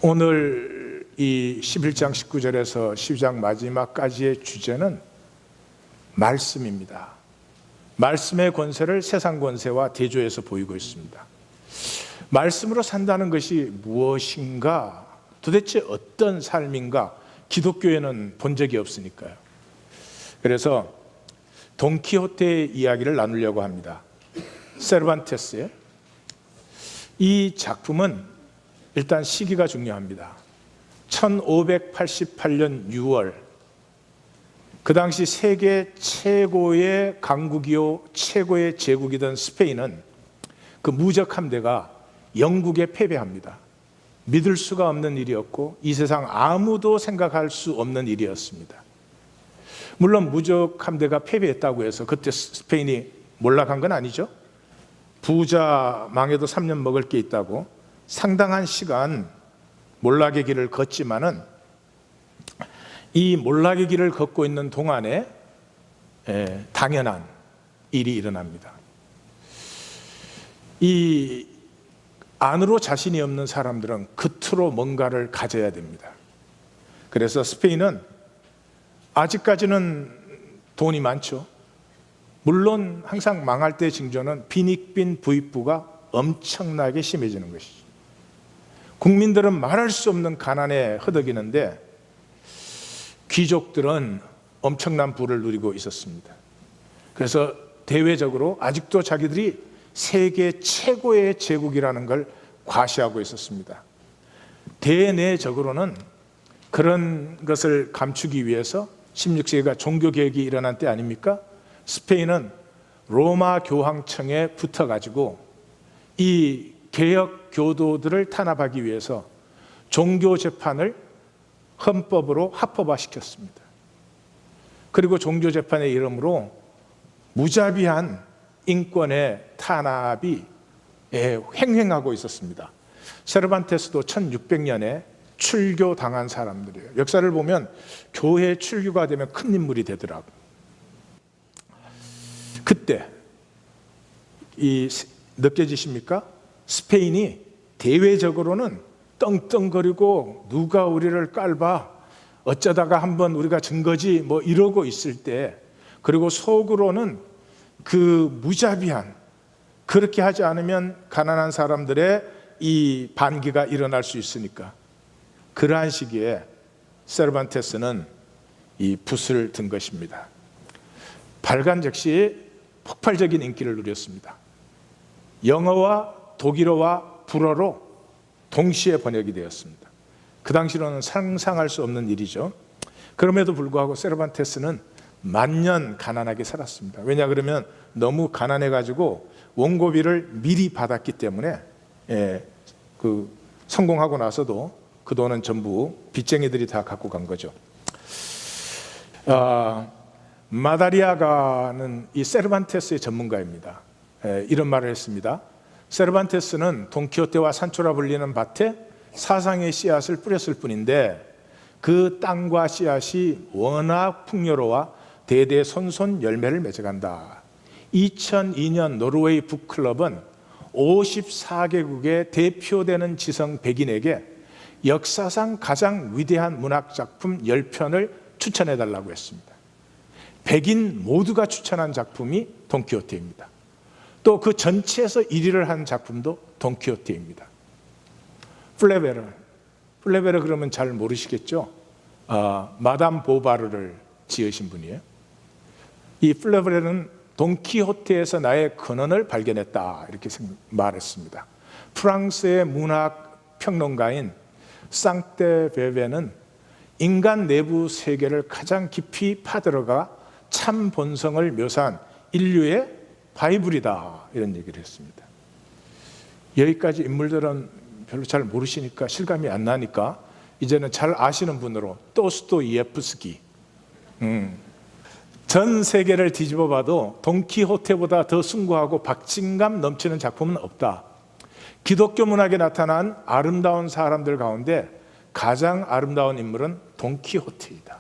오늘 이 11장 19절에서 12장 마지막까지의 주제는 말씀입니다. 말씀의 권세를 세상 권세와 대조해서 보이고 있습니다. 말씀으로 산다는 것이 무엇인가, 도대체 어떤 삶인가, 기독교에는 본 적이 없으니까요. 그래서 돈키호테의 이야기를 나누려고 합니다. 세르반테스의 이 작품은 일단 시기가 중요합니다. 1588년 6월, 그 당시 세계 최고의 강국이요 최고의 제국이던 스페인은 그 무적 함대가 영국에 패배합니다. 믿을 수가 없는 일이었고 이 세상 아무도 생각할 수 없는 일이었습니다. 물론 무적 함대가 패배했다고 해서 그때 스페인이 몰락한 건 아니죠. 부자 망해도 3년 먹을 게 있다고 상당한 시간 몰락의 길을 걷지만은 이 몰락의 길을 걷고 있는 동안에 당연한 일이 일어납니다. 이 안으로 자신이 없는 사람들은 겉으로 뭔가를 가져야 됩니다. 그래서 스페인은 아직까지는 돈이 많죠. 물론 항상 망할 때 징조는 빈익빈 부익부가 엄청나게 심해지는 것이죠. 국민들은 말할 수 없는 가난에 허덕이는데 귀족들은 엄청난 부를 누리고 있었습니다. 그래서 대외적으로 아직도 자기들이 세계 최고의 제국이라는 걸 과시하고 있었습니다. 대내적으로는 그런 것을 감추기 위해서 16세기가 종교개혁이 일어난 때 아닙니까? 스페인은 로마 교황청에 붙어가지고 이 개혁 교도들을 탄압하기 위해서 종교 재판을 헌법으로 합법화시켰습니다. 그리고 종교 재판의 이름으로 무자비한 인권의 탄압이 횡행하고 있었습니다. 세르반테스도 1600년에 출교당한 사람들이에요. 역사를 보면 교회 출교가 되면 큰 인물이 되더라고요. 그때 느껴지십니까? 스페인이 대외적으로는 떵떵거리고 누가 우리를 깔봐 어쩌다가 한번 우리가 진 거지 뭐 이러고 있을 때, 그리고 속으로는 그 무자비한, 그렇게 하지 않으면 가난한 사람들의 이 반기가 일어날 수 있으니까 그러한 시기에 세르반테스는 이 붓을 든 것입니다. 발간즉시 폭발적인 인기를 누렸습니다. 영어와 독일어와 불어로 동시에 번역이 되었습니다. 그 당시로는 상상할 수 없는 일이죠. 그럼에도 불구하고 세르반테스는 만년 가난하게 살았습니다. 왜냐 그러면 너무 가난해가지고 원고비를 미리 받았기 때문에 성공하고 나서도 그 돈은 전부 빚쟁이들이 다 갖고 간 거죠. 마다리아가는 이 세르반테스의 전문가입니다. 이런 말을 했습니다. 세르반테스는 돈키호테와 산초라 불리는 밭에 사상의 씨앗을 뿌렸을 뿐인데 그 땅과 씨앗이 워낙 풍요로워 대대손손 열매를 맺어간다. 2002년 노르웨이 북클럽은 54개국의 대표되는 지성 100인에게 역사상 가장 위대한 문학작품 10편을 추천해달라고 했습니다. 100인 모두가 추천한 작품이 돈키호테입니다. 또 그 전체에서 1위를 한 작품도 돈키호테입니다. 플레베르 그러면 잘 모르시겠죠? 마담 보바르를 지으신 분이에요. 이 플레베르는 돈키호테에서 나의 근원을 발견했다 이렇게 말했습니다. 프랑스의 문학 평론가인 쌍떼 베베는 인간 내부 세계를 가장 깊이 파들어가 참 본성을 묘사한 인류의 바이블이다 이런 얘기를 했습니다. 여기까지 인물들은 별로 잘 모르시니까 실감이 안 나니까 이제는 잘 아시는 분으로 도스토예프스키. 전 세계를 뒤집어 봐도 돈키호테보다 더 숭고하고 박진감 넘치는 작품은 없다. 기독교 문학에 나타난 아름다운 사람들 가운데 가장 아름다운 인물은 돈키호테이다.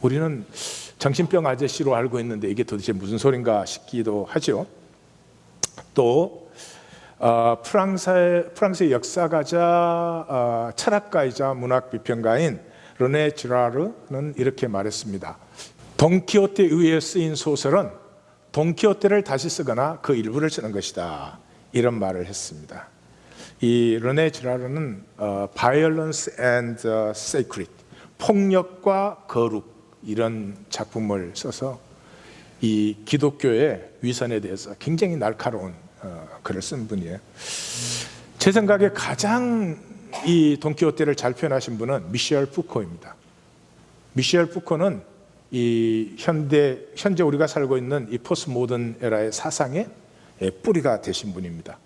우리는 정신병 아저씨로 알고 있는데 이게 도대체 무슨 소린가 싶기도 하죠. 또 프랑스의 역사가자, 철학가이자 문학 비평가인 르네 지라르는 이렇게 말했습니다. 돈키호테에 의해 쓰인 소설은 돈키호테를 다시 쓰거나 그 일부를 쓰는 것이다, 이런 말을 했습니다. 이 르네 지라르는 Violence and Sacred, 폭력과 거룩, 이런 작품을 써서 이 기독교의 위선에 대해서 굉장히 날카로운 글을 쓴 분이에요. 제 생각에 가장 이 돈키호테를 잘 표현하신 분은 미셸 푸코입니다. 미셸 푸코는 이 현재 우리가 살고 있는 이 포스트 모던 에라의 사상의 뿌리가 되신 분입니다.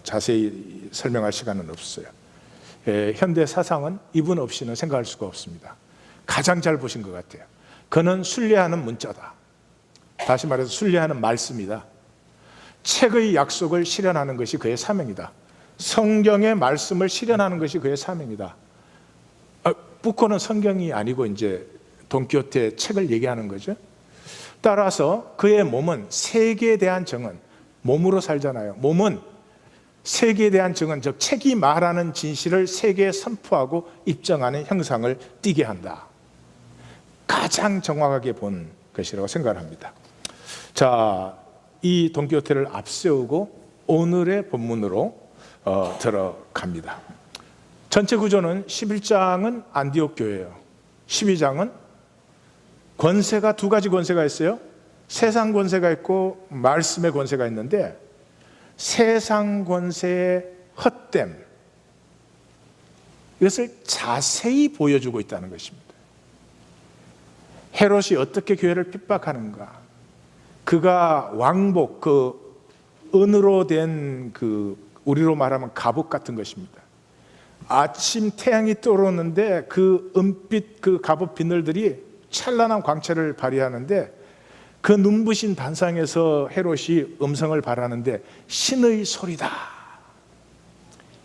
자세히 설명할 시간은 없어요. 현대 사상은 이분 없이는 생각할 수가 없습니다. 가장 잘 보신 것 같아요. 그는 순례하는 문자다. 다시 말해서 순례하는 말씀이다. 책의 약속을 실현하는 것이 그의 사명이다. 성경의 말씀을 실현하는 것이 그의 사명이다. 푸코는 성경이 아니고 이제 돈키호테 책을 얘기하는 거죠. 따라서 그의 몸은 세계에 대한 정언, 몸으로 살잖아요. 몸은 세계에 대한 증언, 즉 책이 말하는 진실을 세계에 선포하고 입증하는 형상을 띠게 한다. 가장 정확하게 본 것이라고 생각을 합니다. 자, 이 돈키호테를 앞세우고 오늘의 본문으로 들어갑니다. 전체 구조는 11장은 안디옥 교회예요. 12장은 권세가 두 가지 권세가 있어요. 세상 권세가 있고 말씀의 권세가 있는데, 세상 권세의 헛됨, 이것을 자세히 보여주고 있다는 것입니다. 헤롯이 어떻게 교회를 핍박하는가, 그가 왕복, 그 은으로 된 그 우리로 말하면 갑옷 같은 것입니다. 아침 태양이 떠오르는데 그 은빛 그 갑옷 비늘들이 찬란한 광채를 발휘하는데, 그 눈부신 단상에서 헤롯이 음성을 발하는데 신의 소리다,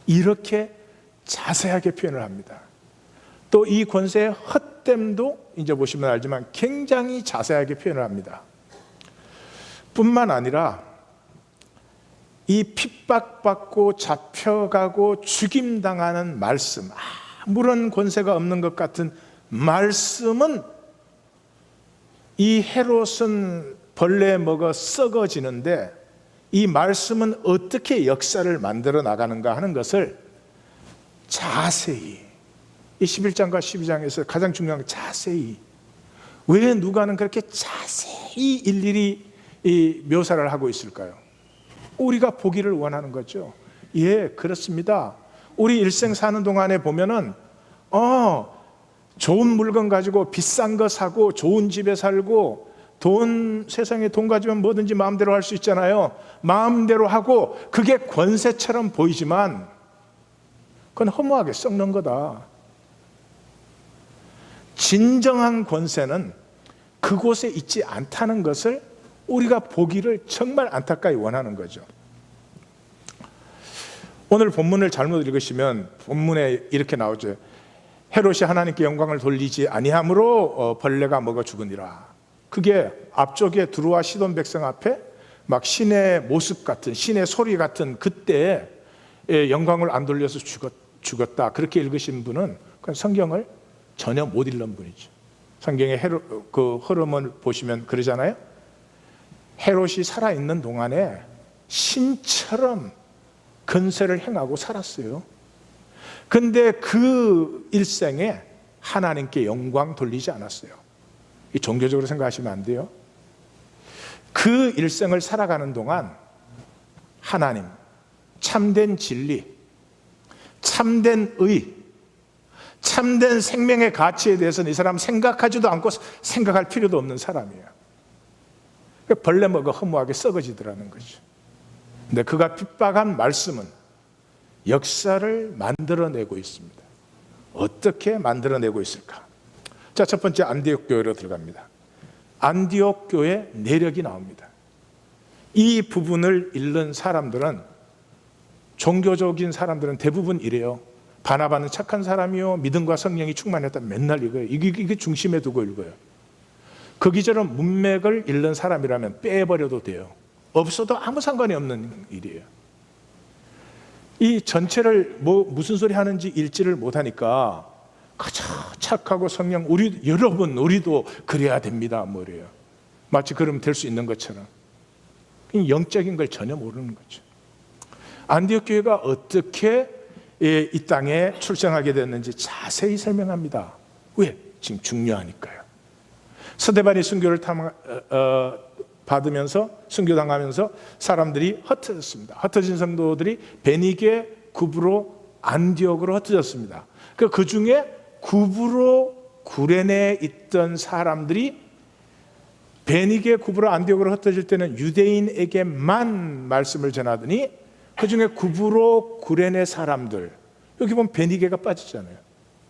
이렇게 자세하게 표현을 합니다. 또 이 권세의 헛됨도 이제 보시면 알지만 굉장히 자세하게 표현을 합니다. 뿐만 아니라 이 핍박받고 잡혀가고 죽임당하는 말씀, 아무런 권세가 없는 것 같은 말씀은, 이 헤롯은 벌레에 먹어 썩어지는데 이 말씀은 어떻게 역사를 만들어 나가는가 하는 것을 자세히, 이 11장과 12장에서 가장 중요한 건 자세히, 왜 누가는 그렇게 자세히 일일이 이 묘사를 하고 있을까요? 우리가 보기를 원하는 거죠. 예, 그렇습니다. 우리 일생 사는 동안에 보면은 좋은 물건 가지고 비싼 거 사고 좋은 집에 살고, 세상에 돈 가지면 뭐든지 마음대로 할 수 있잖아요. 마음대로 하고 그게 권세처럼 보이지만 그건 허무하게 썩는 거다. 진정한 권세는 그곳에 있지 않다는 것을 우리가 보기를 정말 안타까이 원하는 거죠. 오늘 본문을 잘못 읽으시면 본문에 이렇게 나오죠. 헤롯이 하나님께 영광을 돌리지 아니함으로 벌레가 먹어 죽으니라. 그게 앞쪽에 두루와 시돈 백성 앞에 막 신의 모습 같은, 신의 소리 같은 그때에 영광을 안 돌려서 죽었다, 그렇게 읽으신 분은 성경을 전혀 못 읽는 분이죠. 성경의 그 흐름을 보시면 그러잖아요. 헤롯이 살아있는 동안에 신처럼 근세를 행하고 살았어요. 근데 그 일생에 하나님께 영광 돌리지 않았어요. 이 종교적으로 생각하시면 안 돼요. 그 일생을 살아가는 동안 하나님, 참된 진리, 참된 의, 참된 생명의 가치에 대해서는 이 사람 생각하지도 않고 생각할 필요도 없는 사람이에요. 벌레 먹어 허무하게 썩어지더라는 거죠. 근데 그가 핍박한 말씀은 역사를 만들어내고 있습니다. 어떻게 만들어내고 있을까? 자, 첫 번째 안디옥 교회로 들어갑니다. 안디옥 교회 내력이 나옵니다. 이 부분을 읽는 사람들은, 종교적인 사람들은 대부분 이래요. 바나바는 착한 사람이요, 믿음과 성령이 충만했다, 맨날 읽어요. 이게 중심에 두고 읽어요. 그 기절은 문맥을 읽는 사람이라면 빼버려도 돼요. 없어도 아무 상관이 없는 일이에요. 이 전체를 무슨 소리 하는지 읽지를 못하니까 가장 착하고 성령, 여러분 우리도 그래야 됩니다. 뭐래요? 마치 그러면 될 수 있는 것처럼 영적인 걸 전혀 모르는 거죠. 안디옥 교회가 어떻게 이 땅에 출생하게 됐는지 자세히 설명합니다. 왜? 지금 중요하니까요. 스데반이 순교를 받으면서 순교당하면서 사람들이 흩어졌습니다. 흩어진 성도들이 베니게, 구브로, 안디옥으로 흩어졌습니다. 그 중에 구브로, 구레네에 있던 사람들이 베니게, 구브로, 안디옥으로 흩어질 때는 유대인에게만 말씀을 전하더니 그 중에 구브로, 구레네 사람들, 여기 보면 베니게가 빠지잖아요.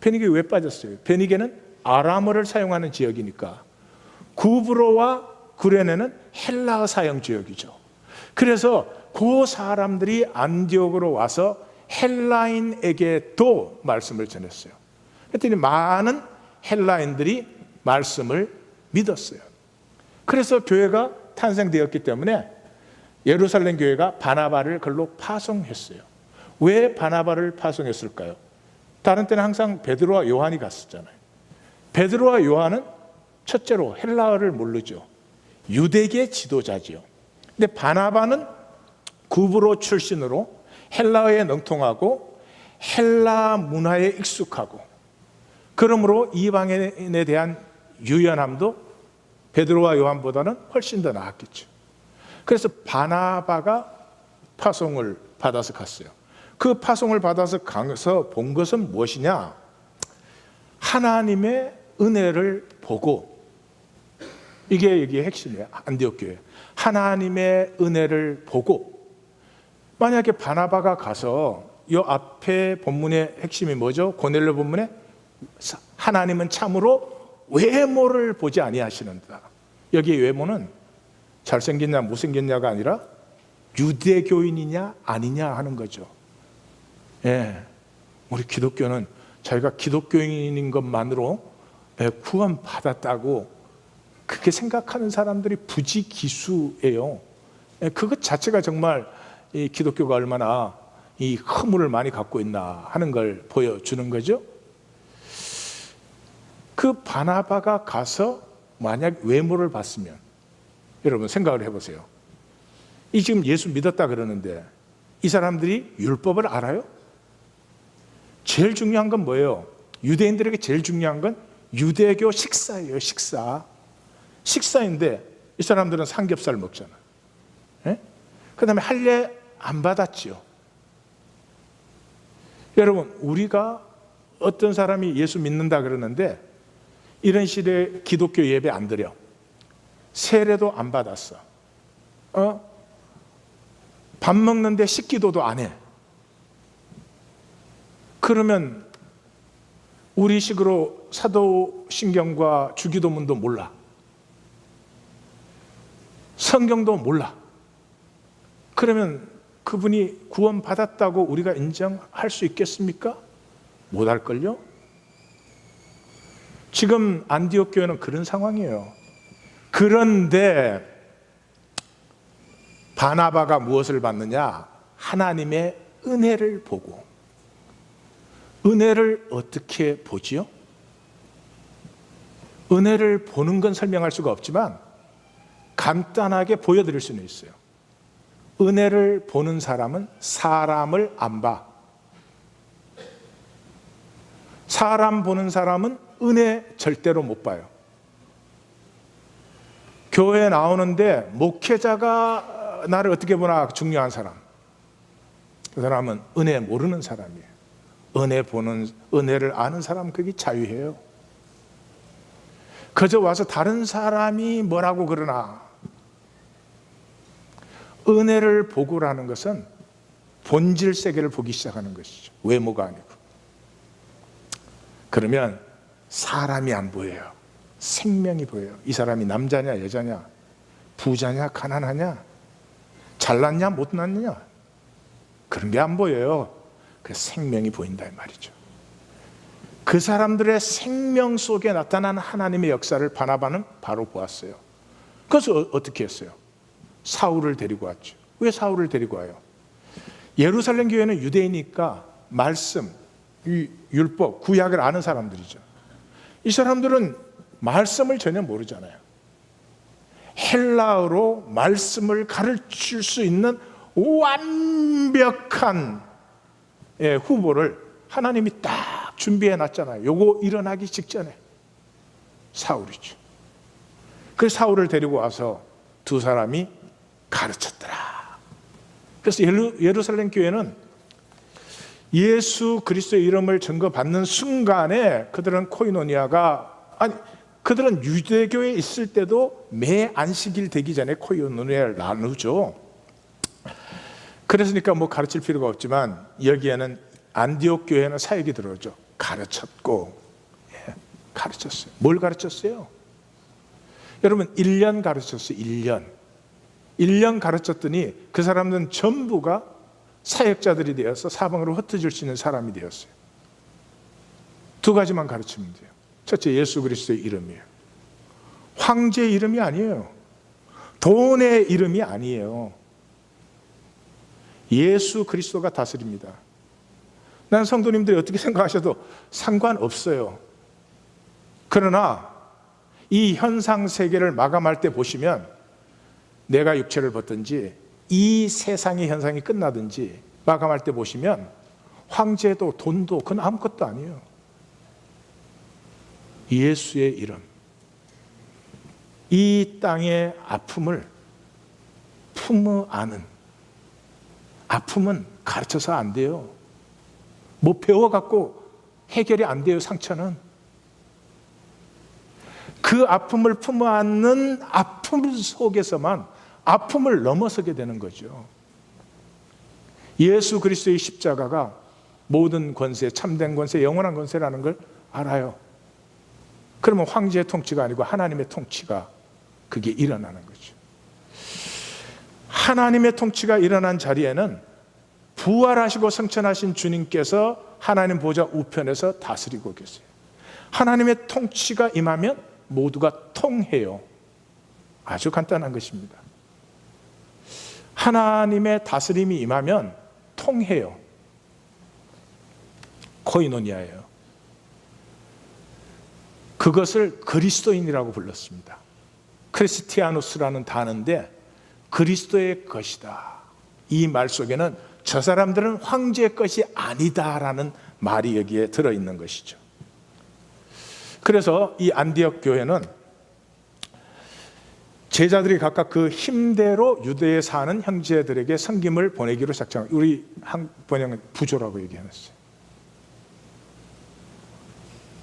베니게 왜 빠졌어요? 베니게는 아람어를 사용하는 지역이니까, 구브로와 구레네는 헬라어 사용 지역이죠. 그래서 그 사람들이 안디옥으로 와서 헬라인에게도 말씀을 전했어요. 그랬더니 많은 헬라인들이 말씀을 믿었어요. 그래서 교회가 탄생되었기 때문에 예루살렘 교회가 바나바를 글로 파송했어요. 왜 바나바를 파송했을까요? 다른 때는 항상 베드로와 요한이 갔었잖아요. 베드로와 요한은 첫째로 헬라어를 모르죠. 유대계 지도자지요. 근데 바나바는 구브로 출신으로 헬라어에 능통하고 헬라 문화에 익숙하고, 그러므로 이방인에 대한 유연함도 베드로와 요한보다는 훨씬 더 나았겠죠. 그래서 바나바가 파송을 받아서 갔어요. 그 파송을 받아서 가서 본 것은 무엇이냐? 하나님의 은혜를 보고, 이게 핵심이에요. 안디옥 교회. 하나님의 은혜를 보고, 만약에 바나바가 가서 이 앞에 본문의 핵심이 뭐죠? 고넬료 본문에 하나님은 참으로 외모를 보지 아니하시는다. 여기 외모는 잘생겼냐 못생겼냐가 아니라 유대교인이냐 아니냐 하는 거죠. 예, 우리 기독교는 자기가 기독교인인 것만으로 구원 받았다고 그렇게 생각하는 사람들이 부지기수예요. 그것 자체가 정말 이 기독교가 얼마나 이 허물을 많이 갖고 있나 하는 걸 보여주는 거죠. 그 바나바가 가서 만약 외모를 봤으면, 여러분 생각을 해보세요. 이 지금 예수 믿었다 그러는데 이 사람들이 율법을 알아요? 제일 중요한 건 뭐예요? 유대인들에게 제일 중요한 건 유대교 식사예요. 식사인데 이 사람들은 삼겹살 먹잖아. 그 다음에 할례 안 받았지요. 여러분, 우리가 어떤 사람이 예수 믿는다 그러는데 이런 시대에 기독교 예배 안 드려, 세례도 안 받았어, 밥 먹는데 식기도도 안 해. 그러면 우리 식으로 사도신경과 주기도문도 몰라, 성경도 몰라. 그러면 그분이 구원 받았다고 우리가 인정할 수 있겠습니까? 못할걸요? 지금 안디옥 교회는 그런 상황이에요. 그런데 바나바가 무엇을 받느냐? 하나님의 은혜를 보고. 은혜를 어떻게 보지요? 은혜를 보는 건 설명할 수가 없지만 간단하게 보여드릴 수는 있어요. 은혜를 보는 사람은 사람을 안 봐. 사람 보는 사람은 은혜 절대로 못 봐요. 교회에 나오는데 목회자가 나를 어떻게 보나 중요한 사람, 그 사람은 은혜 모르는 사람이에요. 은혜를 아는 사람은 그게 자유해요. 그저 와서 다른 사람이 뭐라고 그러나, 은혜를 보고라는 것은 본질 세계를 보기 시작하는 것이죠. 외모가 아니고. 그러면 사람이 안 보여요. 생명이 보여요. 이 사람이 남자냐 여자냐, 부자냐 가난하냐, 잘났냐 못났냐, 그런 게 안 보여요. 그 생명이 보인다 이 말이죠. 그 사람들의 생명 속에 나타난 하나님의 역사를 바나바는 바로 보았어요. 그래서 어떻게 했어요? 사울을 데리고 왔죠. 왜 사울을 데리고 와요? 예루살렘 교회는 유대이니까 말씀, 율법, 구약을 아는 사람들이죠. 이 사람들은 말씀을 전혀 모르잖아요. 헬라어로 말씀을 가르칠 수 있는 완벽한 후보를 하나님이 딱 준비해 놨잖아요. 요거 일어나기 직전에 사울이죠. 그래서 사울을 데리고 와서 두 사람이 가르쳤더라. 그래서 예루살렘 교회는 예수 그리스도의 이름을 증거받는 순간에 그들은 그들은 유대교에 있을 때도 매 안식일 되기 전에 코이노니아를 나누죠. 그랬으니까 뭐 가르칠 필요가 없지만 여기에는 안디옥 교회는 사역이 들어오죠. 가르쳤고, 가르쳤어요. 뭘 가르쳤어요? 여러분 1년 가르쳤어요. 1년 가르쳤더니 그 사람들은 전부가 사역자들이 되어서 사방으로 흩어질 수 있는 사람이 되었어요. 두 가지만 가르치면 돼요. 첫째, 예수 그리스도의 이름이에요. 황제의 이름이 아니에요. 돈의 이름이 아니에요. 예수 그리스도가 다스립니다. 난 성도님들이 어떻게 생각하셔도 상관없어요. 그러나 이 현상 세계를 마감할 때 보시면 내가 육체를 벗든지 이 세상의 현상이 끝나든지 마감할 때 보시면 황제도 돈도 그건 아무것도 아니에요. 예수의 이름, 이 땅의 아픔을 품어 안은, 아픔은 가르쳐서 안 돼요. 뭐 배워갖고 해결이 안 돼요. 상처는 그 아픔을 품어 안는 아픔 속에서만 아픔을 넘어서게 되는 거죠. 예수 그리스도의 십자가가 모든 권세, 참된 권세, 영원한 권세라는 걸 알아요. 그러면 황제의 통치가 아니고 하나님의 통치가 그게 일어나는 거죠. 하나님의 통치가 일어난 자리에는 부활하시고 승천하신 주님께서 하나님 보좌 우편에서 다스리고 계세요. 하나님의 통치가 임하면 모두가 통해요. 아주 간단한 것입니다. 하나님의 다스림이 임하면 통해요. 코이노니아예요. 그것을 그리스도인이라고 불렀습니다. 크리스티아누스라는 단어인데 그리스도의 것이다. 이 말 속에는 저 사람들은 황제의 것이 아니다라는 말이 여기에 들어있는 것이죠. 그래서 이 안디옥 교회는 제자들이 각각 그 힘대로 유대에 사는 형제들에게 섬김을 보내기로 작정합니다. 우리 한 번역은 부조라고 얘기해놨어요.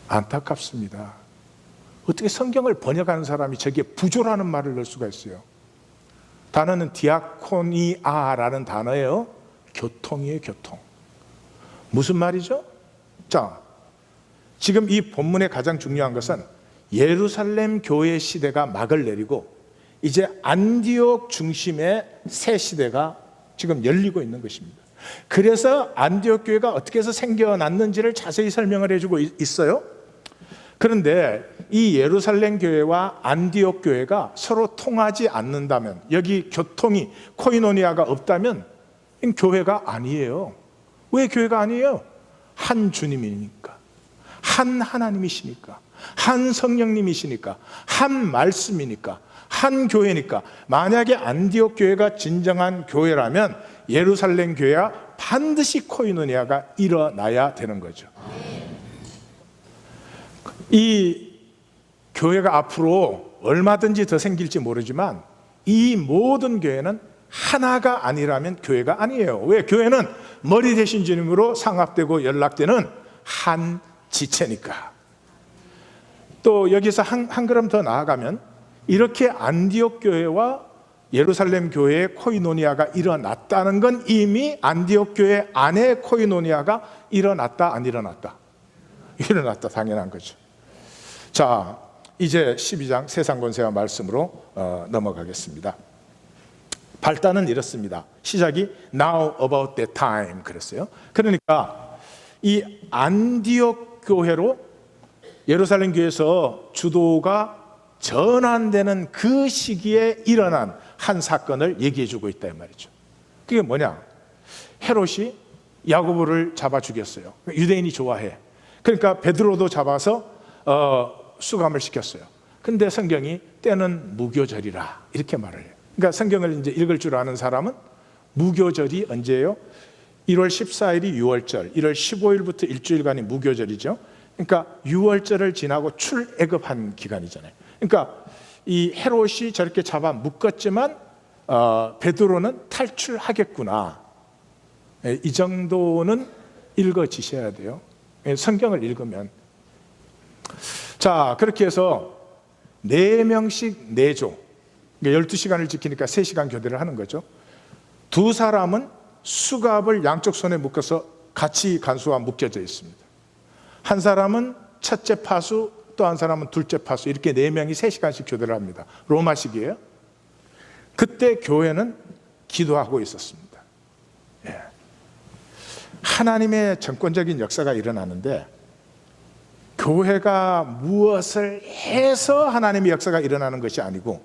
안타깝습니다. 어떻게 성경을 번역하는 사람이 저기에 부조라는 말을 넣을 수가 있어요? 단어는 디아코니아라는 단어예요. 교통이에요, 교통. 무슨 말이죠? 자, 지금 이 본문의 가장 중요한 것은 예루살렘 교회 시대가 막을 내리고 이제 안디옥 중심의 새 시대가 지금 열리고 있는 것입니다. 그래서 안디옥 교회가 어떻게 해서 생겨났는지를 자세히 설명을 해주고 있어요. 그런데 이 예루살렘 교회와 안디옥 교회가 서로 통하지 않는다면, 여기 교통이 코이노니아가 없다면 교회가 아니에요. 왜 교회가 아니에요? 한 주님이니까, 한 하나님이시니까, 한 성령님이시니까, 한 말씀이니까, 한 교회니까. 만약에 안디옥 교회가 진정한 교회라면 예루살렘 교회와 반드시 코이노니아가 일어나야 되는 거죠. 이 교회가 앞으로 얼마든지 더 생길지 모르지만 이 모든 교회는 하나가 아니라면 교회가 아니에요. 왜? 교회는 머리 대신 주님으로 상합되고 연락되는 한 지체니까. 또 여기서 한 걸음 더 나아가면 이렇게 안디옥 교회와 예루살렘 교회의 코이노니아가 일어났다는 건 이미 안디옥 교회 안에 코이노니아가 일어났다, 안 일어났다? 일어났다, 당연한 거죠. 자, 이제 12장 세상 권세와 말씀으로 넘어가겠습니다. 발단은 이렇습니다. 시작이 Now about that time 그랬어요. 그러니까 이 안디옥 교회로 예루살렘 교회에서 주도가 전환되는 그 시기에 일어난 한 사건을 얘기해 주고 있다 이 말이죠. 그게 뭐냐? 헤롯이 야고보를 잡아 죽였어요. 유대인이 좋아해. 그러니까 베드로도 잡아서 수감을 시켰어요. 근데 성경이 때는 무교절이라 이렇게 말을 해요. 그러니까 성경을 이제 읽을 줄 아는 사람은 무교절이 언제예요? 1월 14일이 6월절, 1월 15일부터 일주일간이 무교절이죠. 그러니까 6월절을 지나고 출애굽한 기간이잖아요. 그러니까 이 헤롯이 저렇게 잡아 묶었지만 베드로는 탈출하겠구나. 이 정도는 읽어지셔야 돼요. 성경을 읽으면. 자, 그렇게 해서 4명씩 4조, 12시간을 지키니까 3시간 교대를 하는 거죠. 두 사람은 수갑을 양쪽 손에 묶어서 같이 간수와 묶여져 있습니다. 한 사람은 첫째 파수, 또 한 사람은 둘째 파수, 이렇게 4명이 3시간씩 교대를 합니다. 로마식이에요. 그때 교회는 기도하고 있었습니다. 예. 하나님의 정권적인 역사가 일어나는데 교회가 무엇을 해서 하나님의 역사가 일어나는 것이 아니고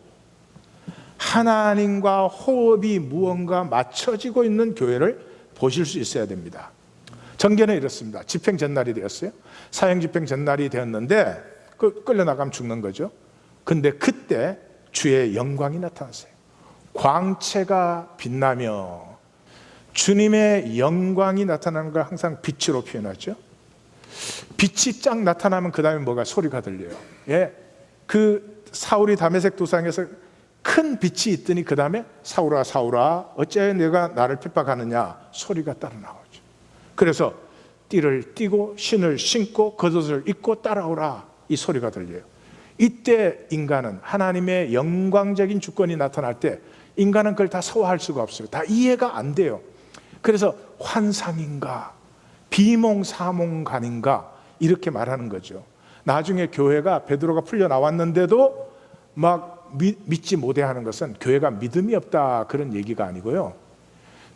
하나님과 호흡이 무언가 맞춰지고 있는 교회를 보실 수 있어야 됩니다. 정계는 이렇습니다. 집행 전날이 되었어요. 사형 집행 전날이 되었는데 끌려나가면 죽는 거죠. 근데 그때 주의 영광이 나타났어요. 광채가 빛나며, 주님의 영광이 나타나는 걸 항상 빛으로 표현하죠. 빛이 쫙 나타나면 그 다음에 뭐가 소리가 들려요. 예, 그 사울이 다메섹 도상에서 큰 빛이 있더니 그 다음에 사울아 사울아 어찌하여 내가 나를 핍박하느냐 소리가 따라 나오죠. 그래서 띠를 띠고 신을 신고 겉옷을 입고 따라오라 이 소리가 들려요. 이때 인간은 하나님의 영광적인 주권이 나타날 때 인간은 그걸 다 소화할 수가 없어요. 다 이해가 안 돼요. 그래서 환상인가 비몽사몽간인가 이렇게 말하는 거죠. 나중에 교회가 베드로가 풀려 나왔는데도 막 믿지 못해 하는 것은 교회가 믿음이 없다 그런 얘기가 아니고요.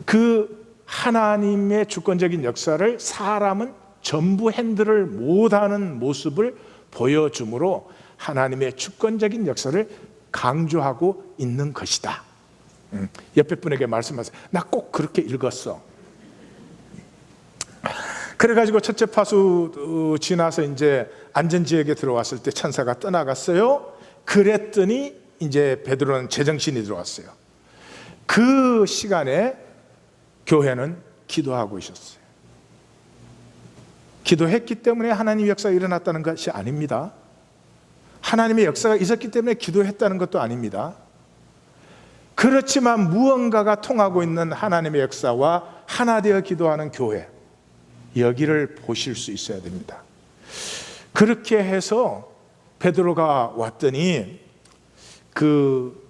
그 하나님의 주권적인 역사를 사람은 전부 핸들을 못하는 모습을 보여주므로 하나님의 주권적인 역사를 강조하고 있는 것이다. 옆에 분에게 말씀하세요. 나 꼭 그렇게 읽었어. 그래가지고 첫째 파수 지나서 이제 안전지역에 들어왔을 때 천사가 떠나갔어요. 그랬더니 이제 베드로는 제정신이 들어왔어요. 그 시간에 교회는 기도하고 있었어요. 기도했기 때문에 하나님의 역사가 일어났다는 것이 아닙니다. 하나님의 역사가 있었기 때문에 기도했다는 것도 아닙니다. 그렇지만 무언가가 통하고 있는 하나님의 역사와 하나 되어 기도하는 교회, 여기를 보실 수 있어야 됩니다. 그렇게 해서 베드로가 왔더니 그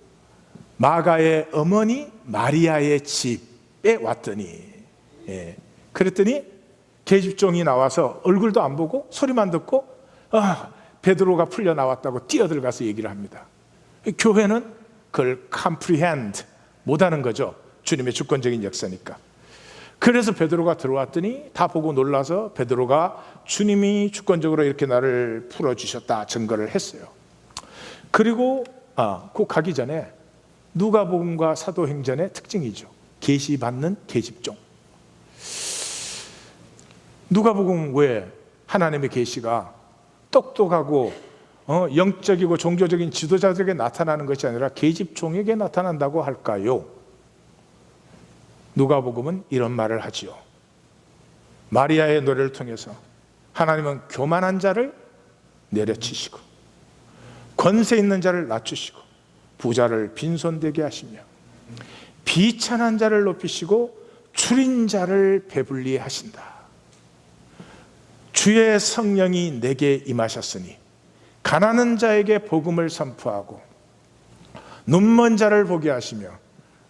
마가의 어머니 마리아의 집에 왔더니 그랬더니 계집종이 나와서 얼굴도 안 보고 소리만 듣고 베드로가 풀려 나왔다고 뛰어들어가서 얘기를 합니다. 교회는 그걸 comprehend 못하는 거죠. 주님의 주권적인 역사니까. 그래서 베드로가 들어왔더니 다 보고 놀라서 베드로가 주님이 주권적으로 이렇게 나를 풀어주셨다 증거를 했어요. 그리고 그 가기 전에 누가복음과 사도행전의 특징이죠. 계시받는 계집종. 누가복음 왜 하나님의 계시가 똑똑하고 영적이고 종교적인 지도자들에게 나타나는 것이 아니라 계집종에게 나타난다고 할까요? 누가복음은 이런 말을 하지요. 마리아의 노래를 통해서 하나님은 교만한 자를 내려치시고 권세 있는 자를 낮추시고 부자를 빈손되게 하시며 비천한 자를 높이시고 줄인 자를 배불리 하신다. 주의 성령이 내게 임하셨으니 가난한 자에게 복음을 선포하고 눈먼 자를 보게 하시며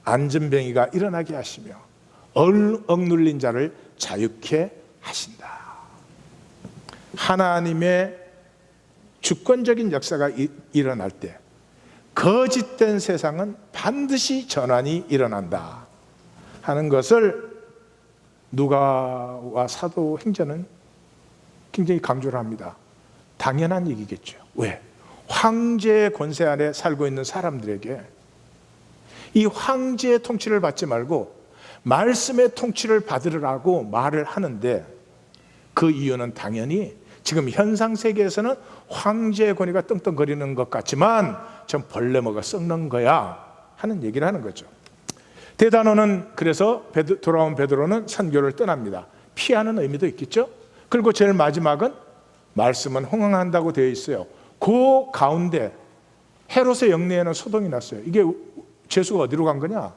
안진뱅이가 일어나게 하시며 억눌린 자를 자유케 하신다. 하나님의 주권적인 역사가 일어날 때 거짓된 세상은 반드시 전환이 일어난다 하는 것을 누가와 사도행전은 굉장히 강조를 합니다. 당연한 얘기겠죠. 왜? 황제의 권세 아래 살고 있는 사람들에게 이 황제의 통치를 받지 말고 말씀의 통치를 받으라고 말을 하는데, 그 이유는 당연히 지금 현상 세계에서는 황제의 권위가 떵떵거리는 것 같지만 전 벌레 먹어 썩는 거야 하는 얘기를 하는 거죠. 대단원은 그래서 돌아온 베드로는 선교를 떠납니다. 피하는 의미도 있겠죠. 그리고 제일 마지막은 말씀은 흥황한다고 되어 있어요. 그 가운데 헤롯의 영내에는 소동이 났어요. 이게 죄수가 어디로 간 거냐?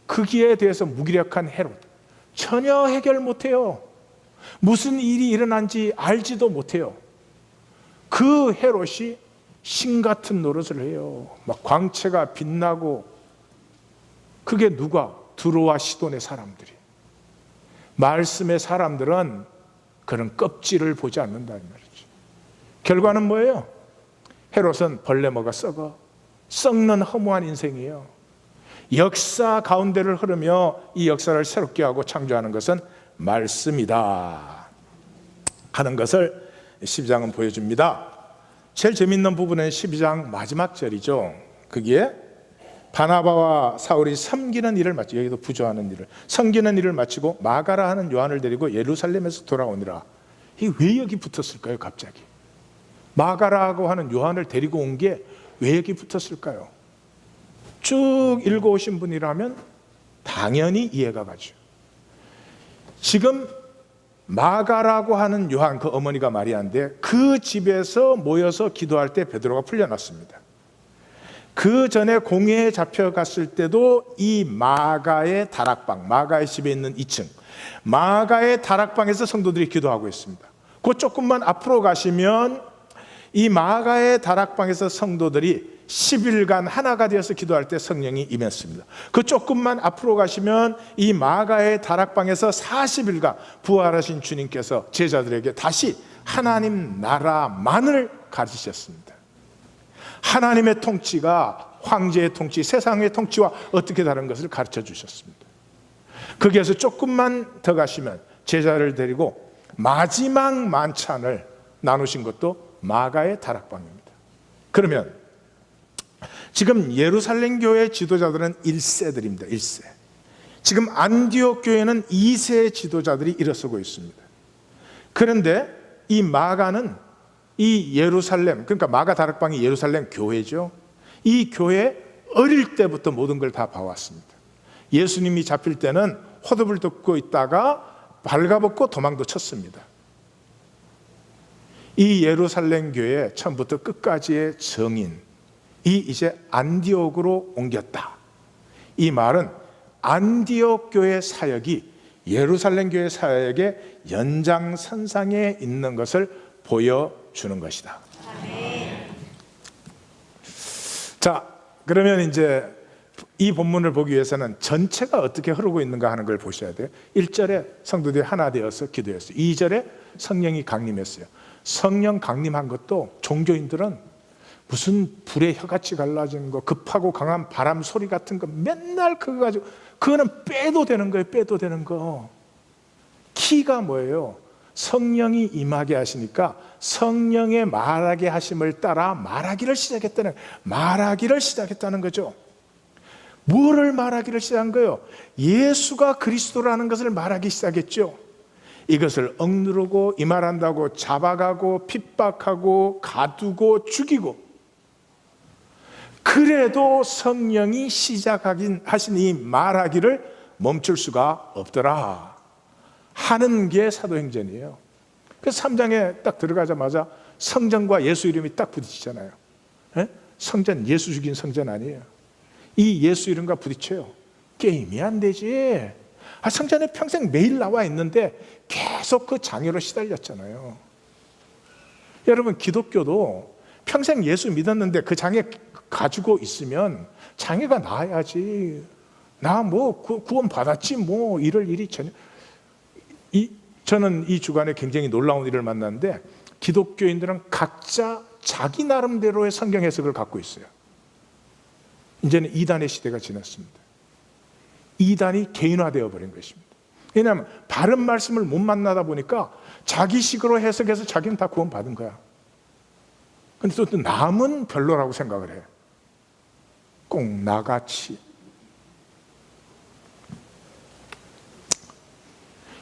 거기에 대해서 무기력한 헤롯, 전혀 해결 못해요. 무슨 일이 일어난지 알지도 못해요. 그 헤롯이 신 같은 노릇을 해요. 막 광채가 빛나고. 그게 누가? 두로와 시돈의 사람들이. 말씀의 사람들은 그런 껍질을 보지 않는다는 말이죠. 결과는 뭐예요? 헤롯은 벌레 먹어 썩는 허무한 인생이에요. 역사 가운데를 흐르며 이 역사를 새롭게 하고 창조하는 것은 말씀이다 하는 것을 12장은 보여줍니다. 제일 재밌는 부분은 12장 마지막 절이죠. 거기에 바나바와 사울이 섬기는 일을 마치고, 여기도 부조하는 일을, 섬기는 일을 마치고 마가라 하는 요한을 데리고 예루살렘에서 돌아오니라. 이게 왜 여기 붙었을까요? 갑자기 마가라고 하는 요한을 데리고 온 게 왜 여기 붙었을까요? 쭉 읽어오신 분이라면 당연히 이해가 가죠. 지금 마가라고 하는 요한, 그 어머니가 마리아인데, 그 집에서 모여서 기도할 때 베드로가 풀려났습니다. 그 전에 공회에 잡혀갔을 때도 이 마가의 다락방, 마가의 집에 있는 2층 마가의 다락방에서 성도들이 기도하고 있습니다. 그 조금만 앞으로 가시면 이 마가의 다락방에서 성도들이 10일간 하나가 되어서 기도할 때 성령이 임했습니다. 그 조금만 앞으로 가시면 이 마가의 다락방에서 40일간 부활하신 주님께서 제자들에게 다시 하나님 나라만을 가르치셨습니다. 하나님의 통치가 황제의 통치, 세상의 통치와 어떻게 다른 것을 가르쳐 주셨습니다. 거기에서 조금만 더 가시면 제자를 데리고 마지막 만찬을 나누신 것도 마가의 다락방입니다. 그러면 지금 예루살렘 교회 지도자들은 1세들입니다. 1세. 지금 안디옥 교회는 2세 지도자들이 일어서고 있습니다. 그런데 이 마가는 이 예루살렘, 그러니까 마가 다락방이 예루살렘 교회죠. 이 교회 어릴 때부터 모든 걸 다 봐왔습니다. 예수님이 잡힐 때는 호흡을 듣고 있다가 발가벗고 도망도 쳤습니다. 이 예루살렘 교회 처음부터 끝까지의 정인이 이제 안디옥으로 옮겼다. 이 말은 안디옥 교회 사역이 예루살렘 교회 사역의 연장선상에 있는 것을 보여주는 것이다. 자, 그러면 이제 이 본문을 보기 위해서는 전체가 어떻게 흐르고 있는가 하는 걸 보셔야 돼요. 1절에 성도들이 하나 되어서 기도했어요. 2절에 성령이 강림했어요. 성령 강림한 것도 종교인들은 무슨 불에 혀같이 갈라진 거, 급하고 강한 바람 소리 같은 거 맨날 그거 가지고, 그거는 빼도 되는 거예요. 빼도 되는 거. 키가 뭐예요? 성령이 임하게 하시니까 성령의 말하게 하심을 따라 말하기를 시작했다는 거죠. 뭐를 말하기를 시작한 거예요? 예수가 그리스도라는 것을 말하기 시작했죠. 이것을 억누르고 이말한다고 잡아가고 핍박하고 가두고 죽이고, 그래도 성령이 하신 이 말하기를 멈출 수가 없더라 하는 게 사도행전이에요. 그래서 3장에 딱 들어가자마자 성전과 예수 이름이 딱 부딪히잖아요. 성전, 예수 죽인 성전 아니에요. 이 예수 이름과 부딪혀요. 게임이 안 되지. 성전에 평생 매일 나와 있는데 계속 그 장애로 시달렸잖아요. 여러분, 기독교도 평생 예수 믿었는데 그 장애 가지고 있으면 장애가 나아야지. 나 뭐 구원 받았지 뭐 이럴 일이 전혀. 저는 이 주간에 굉장히 놀라운 일을 만났는데, 기독교인들은 각자 자기 나름대로의 성경 해석을 갖고 있어요. 이제는 이단의 시대가 지났습니다. 이단이 개인화되어 버린 것입니다. 왜냐하면 바른 말씀을 못 만나다 보니까 자기식으로 해석해서 자기는 다 구원 받은 거야. 근데 또 남은 별로라고 생각을 해. 꼭 나같이.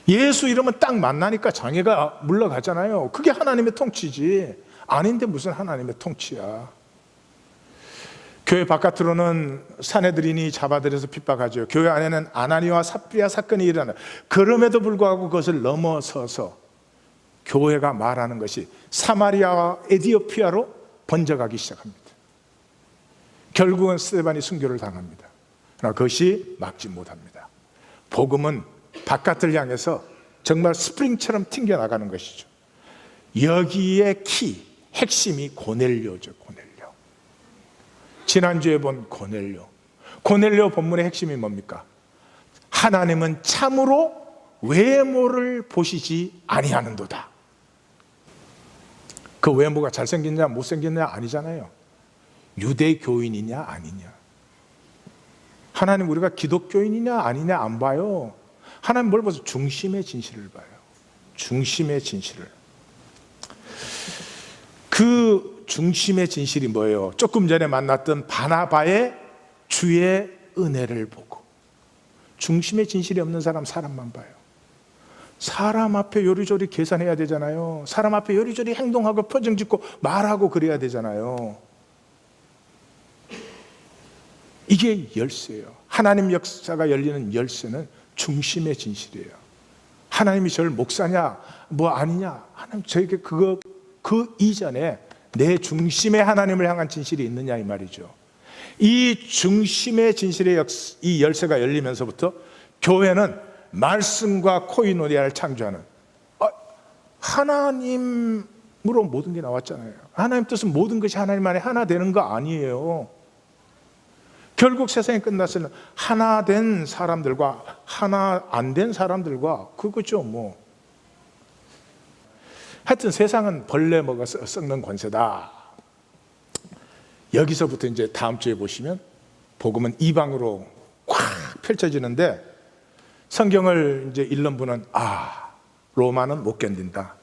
예수 이름은 딱 만나니까 장애가 물러가잖아요. 그게 하나님의 통치지. 아닌데 무슨 하나님의 통치야. 교회 바깥으로는 사내들이니 잡아들여서 핍박하죠. 교회 안에는 아나니와 삽비라 사건이 일어나. 그럼에도 불구하고 그것을 넘어서서 교회가 말하는 것이 사마리아와 에디오피아로 번져가기 시작합니다. 결국은 스데반이 순교를 당합니다. 그러나 그것이 막지 못합니다. 복음은 바깥을 향해서 정말 스프링처럼 튕겨나가는 것이죠. 여기에 핵심이 고넬료죠. 고넬료. 지난주에 본 고넬료. 고넬료 본문의 핵심이 뭡니까? 하나님은 참으로 외모를 보시지 아니하는도다. 그 외모가 잘생겼냐 못생겼냐 아니잖아요. 유대교인이냐 아니냐. 하나님 우리가 기독교인이냐 아니냐 안 봐요. 하나님 뭘 봐서 중심의 진실을 봐요. 중심의 진실을. 그 중심의 진실이 뭐예요? 조금 전에 만났던 바나바의 주의 은혜를 보고. 중심의 진실이 없는 사람만 봐요. 사람 앞에 요리조리 계산해야 되잖아요. 사람 앞에 요리조리 행동하고 표정 짓고 말하고 그래야 되잖아요. 이게 열쇠예요. 하나님 역사가 열리는 열쇠는 중심의 진실이에요. 하나님이 저를 목사냐 뭐 아니냐, 하나님 저에게 그 이전에 내 중심의 하나님을 향한 진실이 있느냐 이 말이죠. 이 중심의 진실의 이 열쇠가 열리면서부터 교회는 말씀과 코이노니아를 창조하는, 하나님으로 모든 게 나왔잖아요. 하나님 뜻은 모든 것이 하나님 안에 하나 되는 거 아니에요. 결국 세상이 끝났을 때는 하나 된 사람들과 하나 안 된 사람들과 그거죠 뭐. 하여튼 세상은 벌레 먹어 썩는 권세다. 여기서부터 이제 다음 주에 보시면 복음은 이방으로 꽉 펼쳐지는데, 성경을 이제 읽는 분은 로마는 못 견딘다.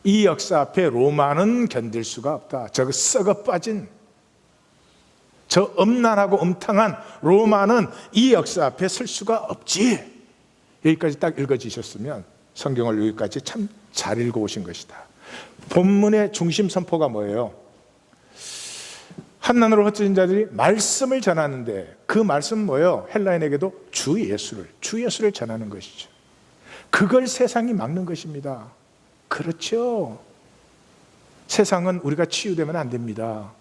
이 역사 앞에 로마는 견딜 수가 없다. 저 썩어 빠진, 저 음란하고 음탕한 로마는 이 역사 앞에 설 수가 없지. 여기까지 딱 읽어지셨으면 성경을 여기까지 참 잘 읽어오신 것이다. 본문의 중심 선포가 뭐예요? 한난으로 흩어진 자들이 말씀을 전하는데, 그 말씀은 뭐예요? 헬라인에게도 주 예수를 전하는 것이죠. 그걸 세상이 막는 것입니다. 그렇죠. 세상은 우리가 치유되면 안 됩니다.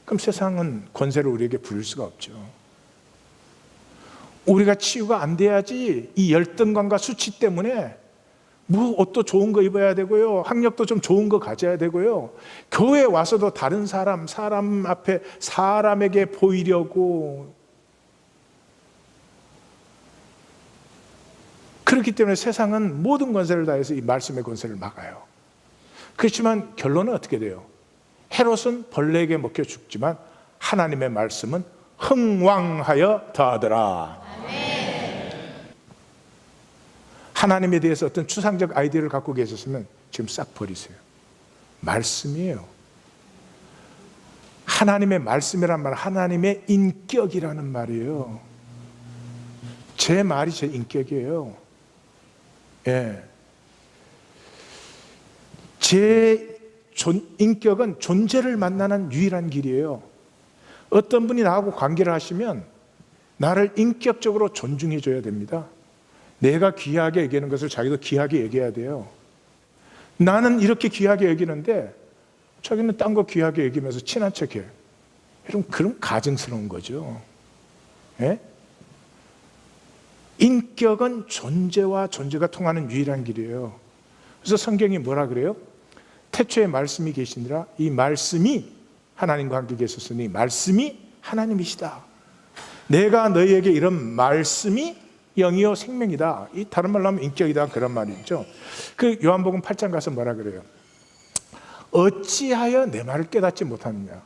그럼 세상은 권세를 우리에게 부릴 수가 없죠. 우리가 치유가 안 돼야지 이 열등감과 수치 때문에 뭐 옷도 좋은 거 입어야 되고요, 학력도 좀 좋은 거 가져야 되고요, 교회에 와서도 다른 사람 앞에 사람에게 보이려고, 그렇기 때문에 세상은 모든 권세를 다해서 이 말씀의 권세를 막아요. 그렇지만 결론은 어떻게 돼요? 헤롯은 벌레에게 먹혀 죽지만 하나님의 말씀은 흥왕하여 더하더라. 하나님에 대해서 어떤 추상적 아이디어를 갖고 계셨으면 지금 싹 버리세요. 말씀이에요. 하나님의 말씀이란 말은 하나님의 인격이라는 말이에요. 제 말이 제 인격이에요. 예. 제 인격은 존재를 만나는 유일한 길이에요. 어떤 분이 나하고 관계를 하시면 나를 인격적으로 존중해 줘야 됩니다. 내가 귀하게 여기는 것을 자기도 귀하게 여겨야 돼요. 나는 이렇게 귀하게 여기는데 자기는 딴 거 귀하게 여기면서 친한 척해. 그럼 가증스러운 거죠. 예? 인격은 존재와 존재가 통하는 유일한 길이에요. 그래서 성경이 뭐라 그래요? 태초에 말씀이 계시니라. 이 말씀이 하나님과 함께 계셨으니 말씀이 하나님이시다. 내가 너희에게 이런 말씀이 영이요 생명이다. 이 다른 말로 하면 인격이다, 그런 말이죠. 그 요한복음 8장 가서 뭐라 그래요? 어찌하여 내 말을 깨닫지 못하느냐?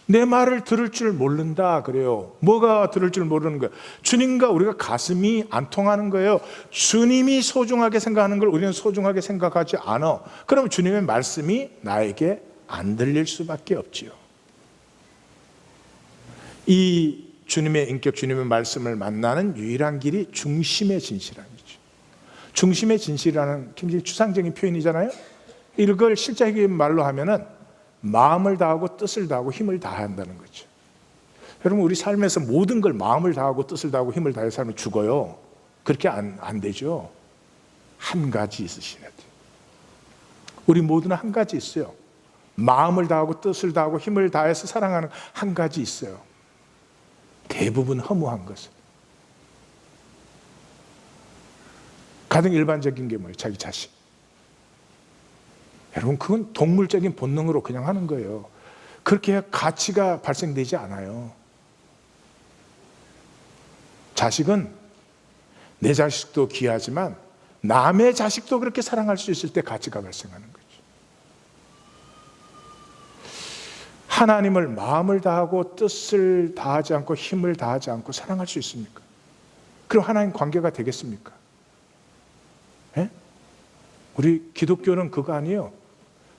내 말을 들을 줄 모른다 그래요. 뭐가 들을 줄 모르는 거예요? 주님과 우리가 가슴이 안 통하는 거예요. 주님이 소중하게 생각하는 걸 우리는 소중하게 생각하지 않아. 그럼 주님의 말씀이 나에게 안 들릴 수밖에 없지요. 이 주님의 인격, 주님의 말씀을 만나는 유일한 길이 중심의 진실함이죠. 중심의 진실이라는 굉장히 추상적인 표현이잖아요. 이걸 실제적인 말로 하면은 마음을 다하고 뜻을 다하고 힘을 다해야 한다는 거죠. 여러분, 우리 삶에서 모든 걸 마음을 다하고 뜻을 다하고 힘을 다해서 살면 죽어요. 그렇게 안 되죠. 한 가지 있으셔야 돼요. 우리 모두는 한 가지 있어요. 마음을 다하고 뜻을 다하고 힘을 다해서 사랑하는 한 가지 있어요. 대부분 허무한 것은. 가장 일반적인 게 뭐예요? 자기 자식. 여러분, 그건 동물적인 본능으로 그냥 하는 거예요. 그렇게 해야 가치가 발생되지 않아요. 자식은 내 자식도 귀하지만 남의 자식도 그렇게 사랑할 수 있을 때 가치가 발생하는 거죠. 하나님을 마음을 다하고 뜻을 다하지 않고 힘을 다하지 않고 사랑할 수 있습니까? 그럼 하나님 관계가 되겠습니까? 예? 우리 기독교는 그거 아니에요.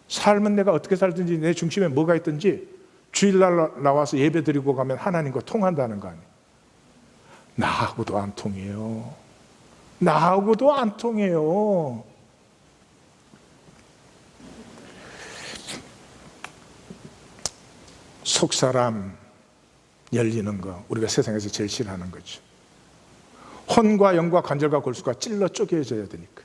삶은 내가 어떻게 살든지 내 중심에 뭐가 있든지 주일날 나와서 예배 드리고 가면 하나님과 통한다는 거 아니에요. 나하고도 안 통해요. 나하고도 안 통해요. 속사람 열리는 거, 우리가 세상에서 제일 싫어하는 거죠. 혼과 영과 관절과 골수가 찔러 쪼개져야 되니까.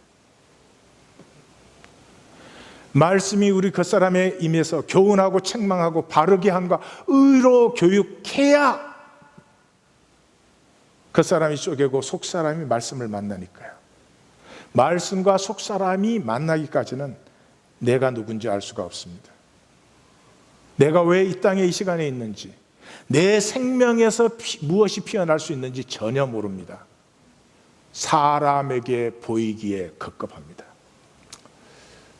말씀이 우리 겉사람에 임해서 교훈하고 책망하고 바르게 함과 의로 교육해야 겉사람이 쪼개고 속사람이 말씀을 만나니까요. 말씀과 속사람이 만나기까지는 내가 누군지 알 수가 없습니다. 내가 왜 이 땅에 이 시간에 있는지, 내 생명에서 무엇이 피어날 수 있는지 전혀 모릅니다. 사람에게 보이기에 급급합니다.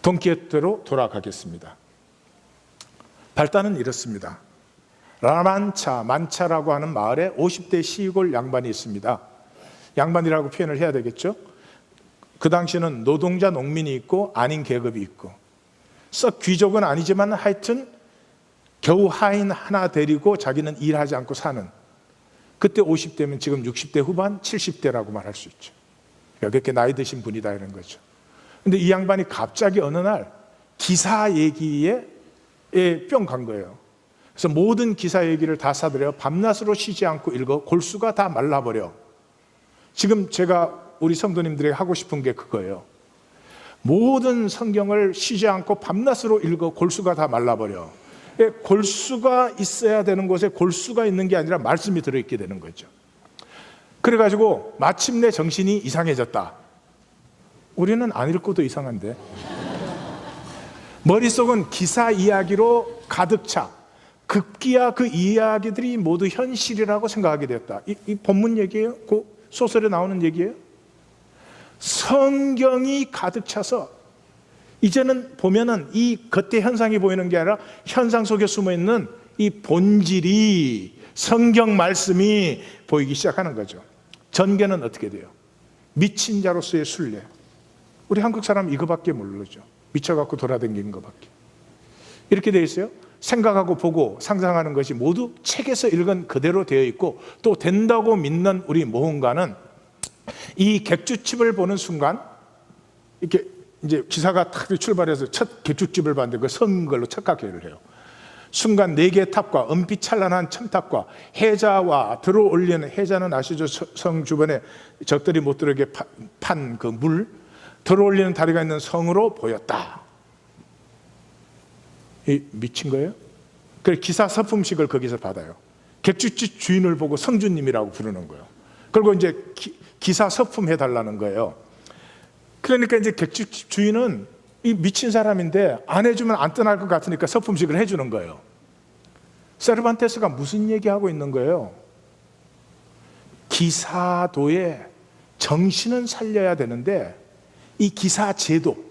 돈키호테로 돌아가겠습니다. 발단은 이렇습니다. 만차라고 하는 마을에 50대 시골 양반이 있습니다. 양반이라고 표현을 해야 되겠죠? 그 당시는 노동자 농민이 있고 아닌 계급이 있고, 썩 귀족은 아니지만 하여튼 겨우 하인 하나 데리고 자기는 일하지 않고 사는, 그때 50대면 지금 60대 후반 70대라고 말할 수 있죠. 그렇게 나이 드신 분이다 이런 거죠. 근데 이 양반이 갑자기 어느 날 기사 얘기에 뿅 간 거예요. 그래서 모든 기사 얘기를 다 사들여 밤낮으로 쉬지 않고 읽어 골수가 다 말라버려. 지금 제가 우리 성도님들에게 하고 싶은 게 그거예요. 모든 성경을 쉬지 않고 밤낮으로 읽어 골수가 다 말라버려. 골수가 있어야 되는 곳에 골수가 있는 게 아니라 말씀이 들어있게 되는 거죠. 그래가지고 마침내 정신이 이상해졌다. 우리는 안 읽고도 이상한데 머릿속은 기사 이야기로 가득 차. 급기야 그 이야기들이 모두 현실이라고 생각하게 되었다. 이 본문 얘기예요? 그 소설에 나오는 얘기예요? 성경이 가득 차서 이제는 보면은 이 겉에 현상이 보이는 게 아니라 현상 속에 숨어있는 이 본질이, 성경 말씀이 보이기 시작하는 거죠. 전개는 어떻게 돼요? 미친 자로서의 순례. 우리 한국 사람 이거밖에 모르죠. 미쳐갖고 돌아다니는 것밖에. 이렇게 되어 있어요. 생각하고 보고 상상하는 것이 모두 책에서 읽은 그대로 되어 있고, 또 된다고 믿는 우리 모험가는 이 객주집을 보는 순간, 이렇게 이제 기사가 탁 출발해서 첫 객주집을 봤는데 그 선 걸로 착각을 해요. 순간 4개의 탑과 은빛 찬란한 첨탑과 해자와 들어올리는, 해자는 아시죠? 성 주변에 적들이 못 들어오게 판 그 물, 들어올리는 다리가 있는 성으로 보였다. 미친 거예요? 그래서 기사 서품식을 거기서 받아요. 객주집 주인을 보고 성주님이라고 부르는 거예요. 그리고 이제 기사 서품 해달라는 거예요. 그러니까 이제 객주집 주인은 이 미친 사람인데 안 해주면 안 떠날 것 같으니까 서품식을 해주는 거예요. 세르반테스가 무슨 얘기하고 있는 거예요? 기사도의 정신은 살려야 되는데 이 기사 제도,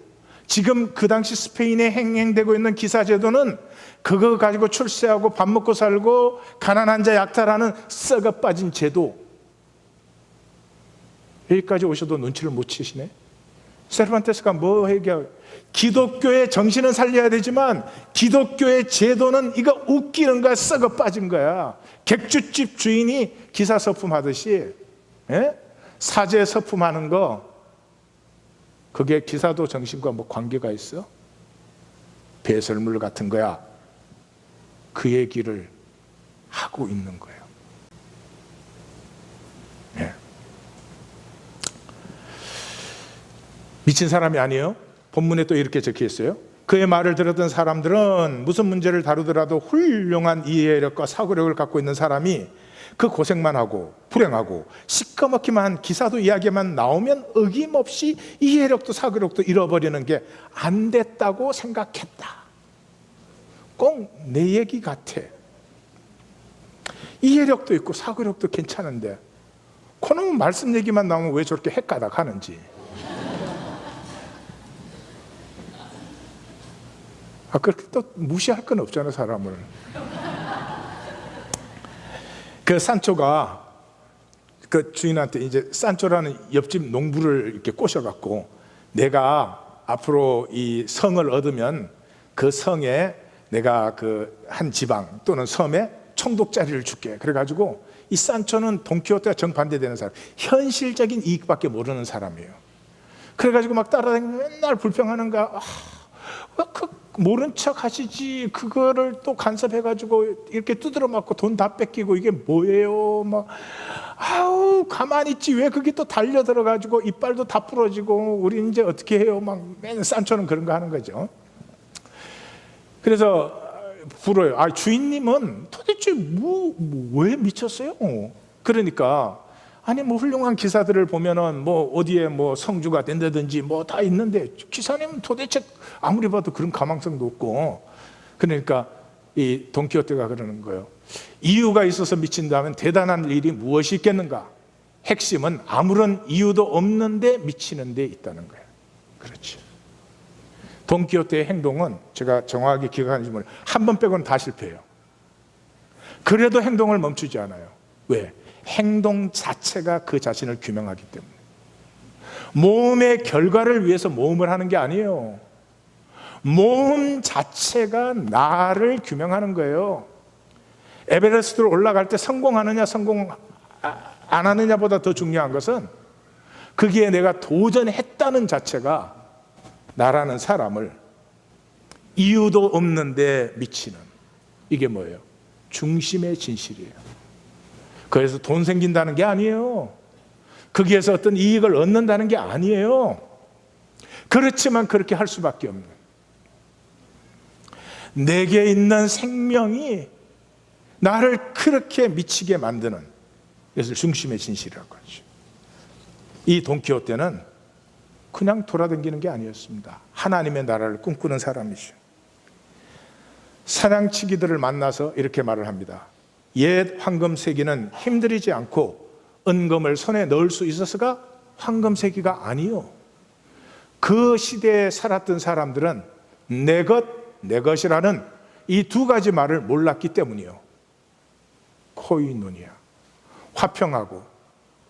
지금 그 당시 스페인에 행행되고 있는 기사 제도는 그거 가지고 출세하고 밥 먹고 살고 가난한 자 약탈하는 썩어 빠진 제도. 여기까지 오셔도 눈치를 못 채시네. 세르반테스가 뭐 얘기하고, 기독교의 정신은 살려야 되지만 기독교의 제도는 이거 웃기는 거야, 썩어 빠진 거야. 객주집 주인이 기사 서품하듯이, 사제 서품하는 거, 그게 기사도 정신과 뭐 관계가 있어? 배설물 같은 거야. 그 얘기를 하고 있는 거예요. 네. 미친 사람이 아니에요. 본문에 또 이렇게 적혀 있어요. 그의 말을 들었던 사람들은 무슨 문제를 다루더라도 훌륭한 이해력과 사고력을 갖고 있는 사람이 그 고생만 하고 불행하고 시꺼멓기만 한 기사도 이야기만 나오면 어김없이 이해력도 사고력도 잃어버리는 게 안 됐다고 생각했다. 꼭 내 얘기 같아. 이해력도 있고 사고력도 괜찮은데 그놈은 말씀 얘기만 나오면 왜 저렇게 헷가닥 하는지. 그렇게 또 무시할 건 없잖아, 사람을. 그 산초가 그 주인한테 이제 산초라는 옆집 농부를 이렇게 꼬셔갖고 내가 앞으로 이 성을 얻으면 그 성에 내가 그 한 지방 또는 섬에 총독자리를 줄게. 그래가지고 이 산초는 돈키호테와 정반대되는 사람, 현실적인 이익밖에 모르는 사람이에요. 그래가지고 막 따라다니면 맨날 불평하는 거야. 모른 척 하시지, 그거를 또 간섭해가지고 이렇게 두드려 맞고 돈 다 뺏기고 이게 뭐예요? 막 아우 가만히 있지 왜 그게 또 달려 들어가지고 이빨도 다 부러지고 우리 이제 어떻게 해요? 막 맨 산초는 그런 거 하는 거죠. 그래서 불어요. 주인님은 도대체 왜 미쳤어요? 그러니까 아니 뭐 훌륭한 기사들을 보면은 뭐 어디에 뭐 성주가 된다든지 뭐 다 있는데 기사님은 도대체 아무리 봐도 그런 가망성도 없고. 그러니까 이 돈키호테가 그러는 거예요. 이유가 있어서 미친다면 대단한 일이 무엇이 있겠는가? 핵심은 아무런 이유도 없는데 미치는 데 있다는 거예요. 그렇죠. 돈키호테의 행동은 제가 정확하게 기억하는지 모르겠어요. 한 번 빼고는 다 실패해요. 그래도 행동을 멈추지 않아요. 왜? 행동 자체가 그 자신을 규명하기 때문에. 모험의 결과를 위해서 모험을 하는 게 아니에요. 모험 자체가 나를 규명하는 거예요. 에베레스트로 올라갈 때 성공하느냐 성공 안 하느냐보다 더 중요한 것은 거기에 내가 도전했다는 자체가 나라는 사람을 이유도 없는데 미치는, 이게 뭐예요? 중심의 진실이에요. 그래서 돈 생긴다는 게 아니에요. 거기에서 어떤 이익을 얻는다는 게 아니에요. 그렇지만 그렇게 할 수밖에 없는, 내게 있는 생명이 나를 그렇게 미치게 만드는, 그것을 중심의 진실이라고 하죠. 이 돈키호테는 그냥 돌아다니는 게 아니었습니다. 하나님의 나라를 꿈꾸는 사람이죠. 사냥치기들을 만나서 이렇게 말을 합니다. 옛 황금세기는 힘들이지 않고 은금을 손에 넣을 수 있어서가 황금세기가 아니요. 그 시대에 살았던 사람들은 내 것, 내 것이라는 이 두 가지 말을 몰랐기 때문이요. 코이노니아, 화평하고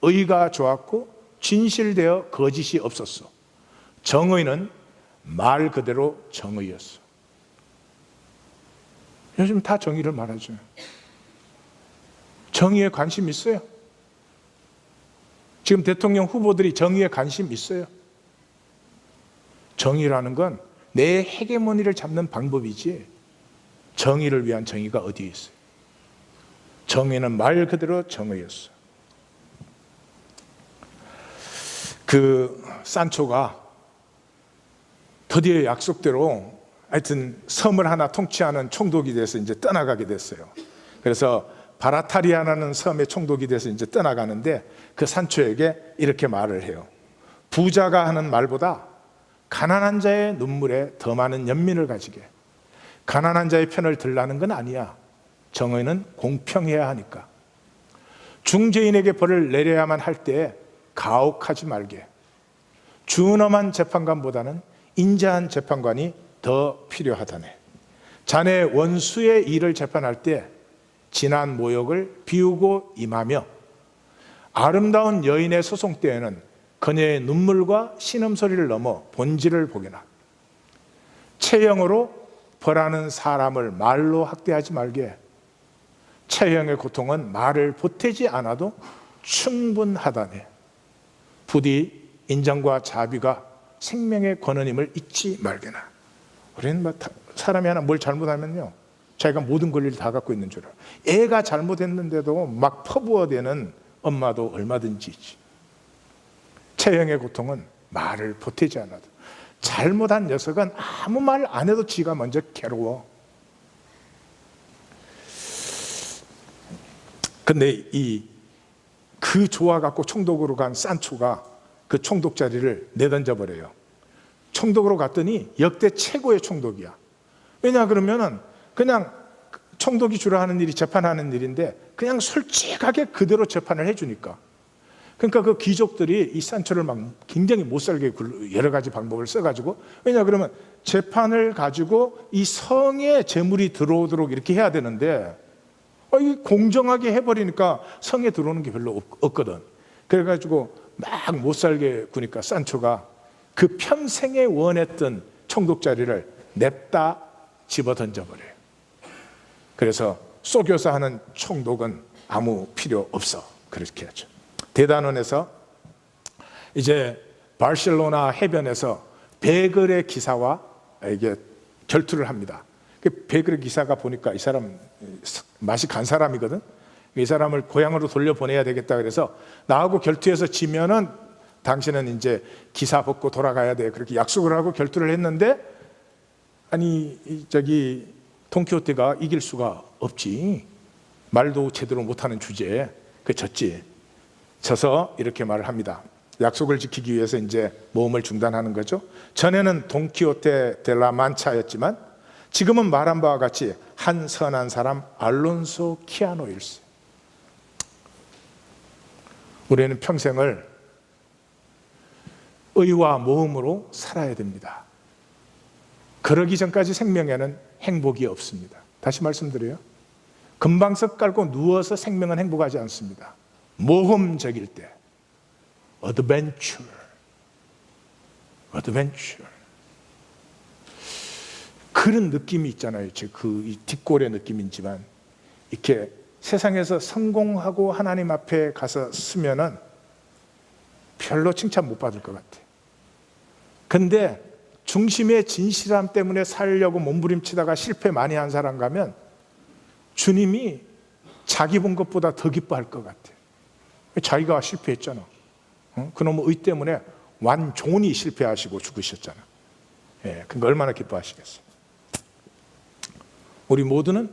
의가 좋았고 진실되어 거짓이 없었어. 정의는 말 그대로 정의였어. 요즘 다 정의를 말하죠. 정의에 관심 있어요? 지금 대통령 후보들이 정의에 관심 있어요? 정의라는 건 내 헤게모니를 잡는 방법이지 정의를 위한 정의가 어디에 있어요? 정의는 말 그대로 정의였어. 그 산초가 드디어 약속대로 하여튼 섬을 하나 통치하는 총독이 돼서 이제 떠나가게 됐어요. 그래서 바라타리아라는 섬의 총독이 돼서 이제 떠나가는데 그 산초에게 이렇게 말을 해요. 부자가 하는 말보다 가난한 자의 눈물에 더 많은 연민을 가지게. 가난한 자의 편을 들라는 건 아니야. 정의는 공평해야 하니까. 중죄인에게 벌을 내려야만 할 때 가혹하지 말게. 준엄한 재판관보다는 인자한 재판관이 더 필요하다네. 자네 원수의 일을 재판할 때 진한 모욕을 비우고 임하며 아름다운 여인의 소송 때에는 그녀의 눈물과 신음소리를 넘어 본질을 보게나. 체형으로 벌하는 사람을 말로 학대하지 말게. 체형의 고통은 말을 보태지 않아도 충분하다네. 부디 인정과 자비가 생명의 권한임을 잊지 말게나. 우리는 사람이 하나 뭘 잘못하면요, 자기가 모든 권리를 다 갖고 있는 줄 알아요. 애가 잘못했는데도 막 퍼부어대는 엄마도 얼마든지 있지. 체형의 고통은 말을 보태지 않아도, 잘못한 녀석은 아무 말 안 해도 지가 먼저 괴로워. 근데 그 좋아 갖고 총독으로 간 산초가 그 총독 자리를 내던져 버려요. 총독으로 갔더니 역대 최고의 총독이야. 왜냐 그러면은 그냥 총독이 주로 하는 일이 재판하는 일인데 그냥 솔직하게 그대로 재판을 해주니까. 그러니까 그 귀족들이 이 산초를 막 굉장히 못살게 여러 가지 방법을 써가지고, 왜냐 그러면 재판을 가지고 이 성에 재물이 들어오도록 이렇게 해야 되는데 이 공정하게 해버리니까 성에 들어오는 게 별로 없거든. 그래가지고 막 못살게 구니까 산초가 그 평생에 원했던 총독 자리를 냅다 집어 던져버려요. 그래서 쏘교사 하는 총독은 아무 필요 없어. 그렇게 하죠. 대단원에서 이제 바르셀로나 해변에서 베글의 기사와 이게 결투를 합니다. 베글의 기사가 보니까 이 사람 맛이 간 사람이거든. 이 사람을 고향으로 돌려보내야 되겠다. 그래서 나하고 결투해서 지면은 당신은 이제 기사 벗고 돌아가야 돼. 그렇게 약속을 하고 결투를 했는데, 아니 저기 돈키호테가 이길 수가 없지. 말도 제대로 못하는 주제에 졌지. 져서 이렇게 말을 합니다. 약속을 지키기 위해서 이제 모험을 중단하는 거죠. 전에는 돈키호테 델라 만차였지만 지금은 말한 바와 같이 한 선한 사람 알론소 키아노일세. 우리는 평생을 의와 모험으로 살아야 됩니다. 그러기 전까지 생명에는 행복이 없습니다. 다시 말씀드려요. 금방석 깔고 누워서 생명은 행복하지 않습니다. 모험적일 때 어드벤처. 그런 느낌이 있잖아요. 이 뒷골의 느낌이지만 이렇게 세상에서 성공하고 하나님 앞에 가서 쓰면은 별로 칭찬 못 받을 것 같아. 근데 중심의 진실함 때문에 살려고 몸부림치다가 실패 많이 한 사람 가면 주님이 자기 본 것보다 더 기뻐할 것 같아. 자기가 실패했잖아. 그놈의 의 때문에 완전히 실패하시고 죽으셨잖아. 그러니까 얼마나 기뻐하시겠어요. 우리 모두는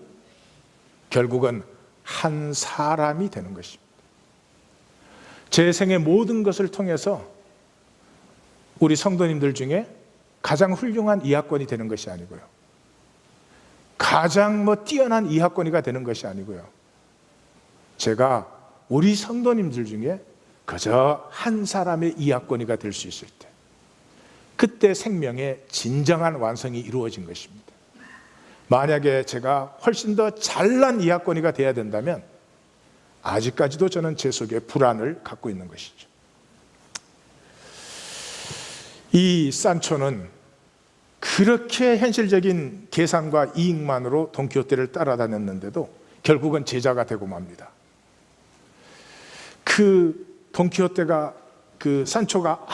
결국은 한 사람이 되는 것입니다. 제 생의 모든 것을 통해서 우리 성도님들 중에 가장 훌륭한 이하권이 되는 것이 아니고요, 가장 뛰어난 이하권이가 되는 것이 아니고요, 제가 우리 성도님들 중에 그저 한 사람의 이하권이가 될 수 있을 때, 그때 생명의 진정한 완성이 이루어진 것입니다. 만약에 제가 훨씬 더 잘난 이하권이가 돼야 된다면 아직까지도 저는 제 속에 불안을 갖고 있는 것이죠. 이 산초는 그렇게 현실적인 계산과 이익만으로 돈키호테를 따라다녔는데도 결국은 제자가 되고 맙니다. 그 돈키호테가, 그 산초가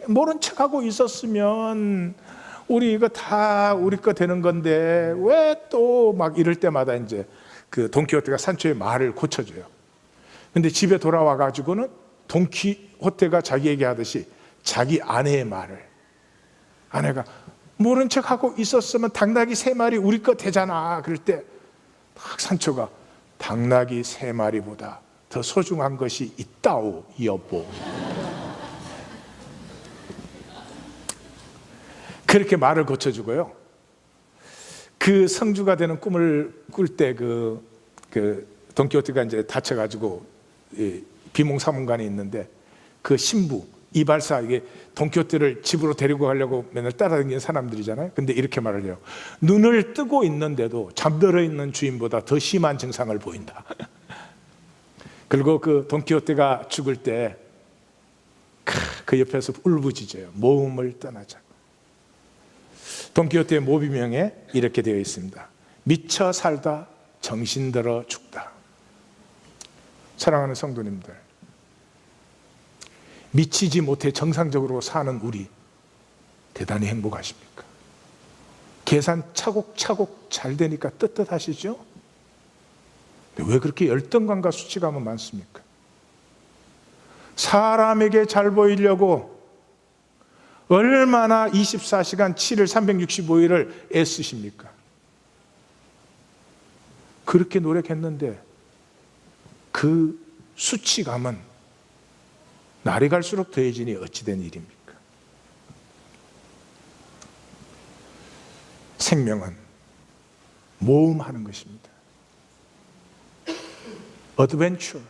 모른 척하고 있었으면 우리 이거 다 우리 거 되는 건데 왜 또 막 이럴 때마다 이제 그 돈키호테가 산초의 말을 고쳐줘요. 근데 집에 돌아와 가지고는 돈키호테가 자기에게 하듯이 자기 아내의 말을, 아내가 모른 척하고 있었으면 당나귀 3마리 우리 거 되잖아. 그럴 때 딱 산초가 당나귀 3마리보다 더 소중한 것이 있다오 여보. 그렇게 말을 고쳐주고요. 그 성주가 되는 꿈을 꿀 때 그 돈키호테가 이제 다쳐가지고 비몽사몽간에 있는데 그 신부 이발사, 이게 돈키호테를 집으로 데리고 가려고 맨날 따라다니는 사람들이잖아요. 근데 이렇게 말을 해요. 눈을 뜨고 있는데도 잠들어 있는 주인보다 더 심한 증상을 보인다. 그리고 그 돈키호테가 죽을 때 그 옆에서 울부짖어요. 모험을 떠나자. 돈키호테의 모비명에 이렇게 되어 있습니다. 미쳐 살다 정신들어 죽다. 사랑하는 성도님들, 미치지 못해 정상적으로 사는 우리 대단히 행복하십니까? 계산 차곡차곡 잘 되니까 떳떳하시죠? 왜 그렇게 열등감과 수치감은 많습니까? 사람에게 잘 보이려고 얼마나 24시간 7일 365일을 애쓰십니까? 그렇게 노력했는데 그 수치감은 날이 갈수록 더해지니 어찌된 일입니까? 생명은 모험하는 것입니다. 어드벤처.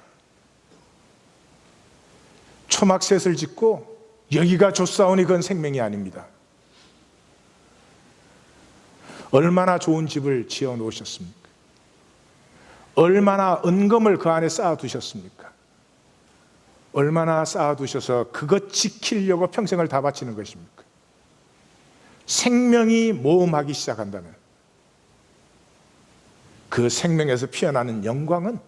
초막셋을 짓고 여기가 좋사오니 그건 생명이 아닙니다. 얼마나 좋은 집을 지어 놓으셨습니까? 얼마나 은금을 그 안에 쌓아 두셨습니까? 얼마나 쌓아 두셔서 그것 지키려고 평생을 다 바치는 것입니까? 생명이 모험하기 시작한다면 그 생명에서 피어나는 영광은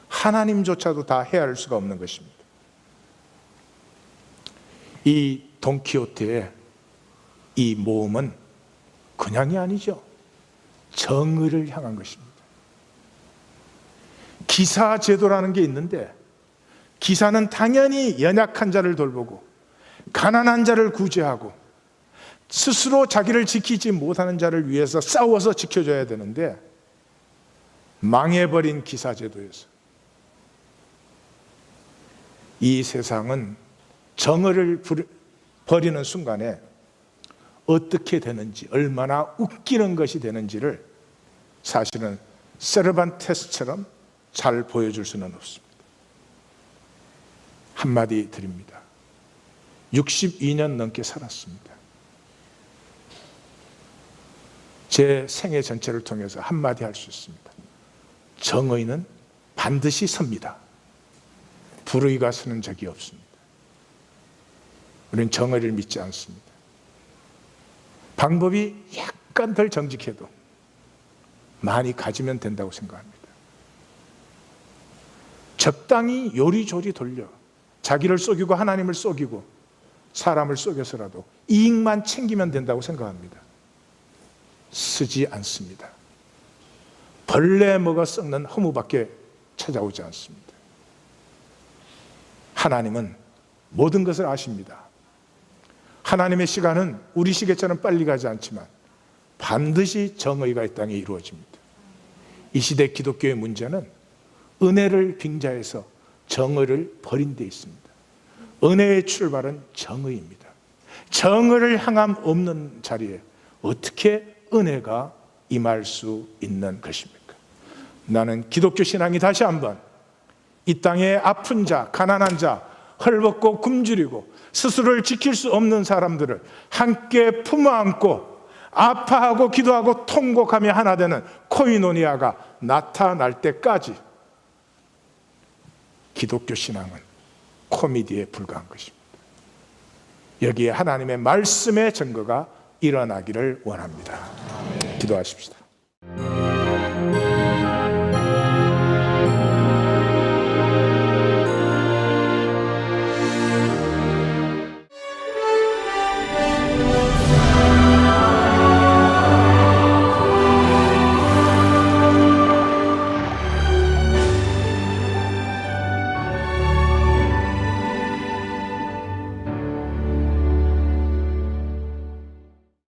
하나님조차도 다 헤아릴 수가 없는 것입니다. 이 돈키호테의 이 모험은 그냥이 아니죠. 정의를 향한 것입니다. 기사제도라는 게 있는데 기사는 당연히 연약한 자를 돌보고 가난한 자를 구제하고 스스로 자기를 지키지 못하는 자를 위해서 싸워서 지켜줘야 되는데 망해버린 기사제도에서 이 세상은 정의를 버리는 순간에 어떻게 되는지, 얼마나 웃기는 것이 되는지를 사실은 세르반테스처럼 잘 보여줄 수는 없습니다. 한마디 드립니다. 62년 넘게 살았습니다. 제 생애 전체를 통해서 한마디 할 수 있습니다. 정의는 반드시 섭니다. 불의가 서는 적이 없습니다. 우리는 정의를 믿지 않습니다. 방법이 약간 덜 정직해도 많이 가지면 된다고 생각합니다. 적당히 요리조리 돌려 자기를 속이고 하나님을 속이고 사람을 속여서라도 이익만 챙기면 된다고 생각합니다. 쓰지 않습니다. 벌레 먹어 썩는 허무밖에 찾아오지 않습니다. 하나님은 모든 것을 아십니다. 하나님의 시간은 우리 시계처럼 빨리 가지 않지만 반드시 정의가 이 땅에 이루어집니다. 이 시대 기독교의 문제는 은혜를 빙자해서 정의를 버린 데 있습니다. 은혜의 출발은 정의입니다. 정의를 향함 없는 자리에 어떻게 은혜가 임할 수 있는 것입니까? 나는 기독교 신앙이 다시 한번 이 땅에 아픈 자, 가난한 자, 헐벗고 굶주리고 스스로를 지킬 수 없는 사람들을 함께 품어안고 아파하고 기도하고 통곡하며 하나 되는 코이노니아가 나타날 때까지 기독교 신앙은 코미디에 불과한 것입니다. 여기에 하나님의 말씀의 증거가 일어나기를 원합니다. 기도하십시다.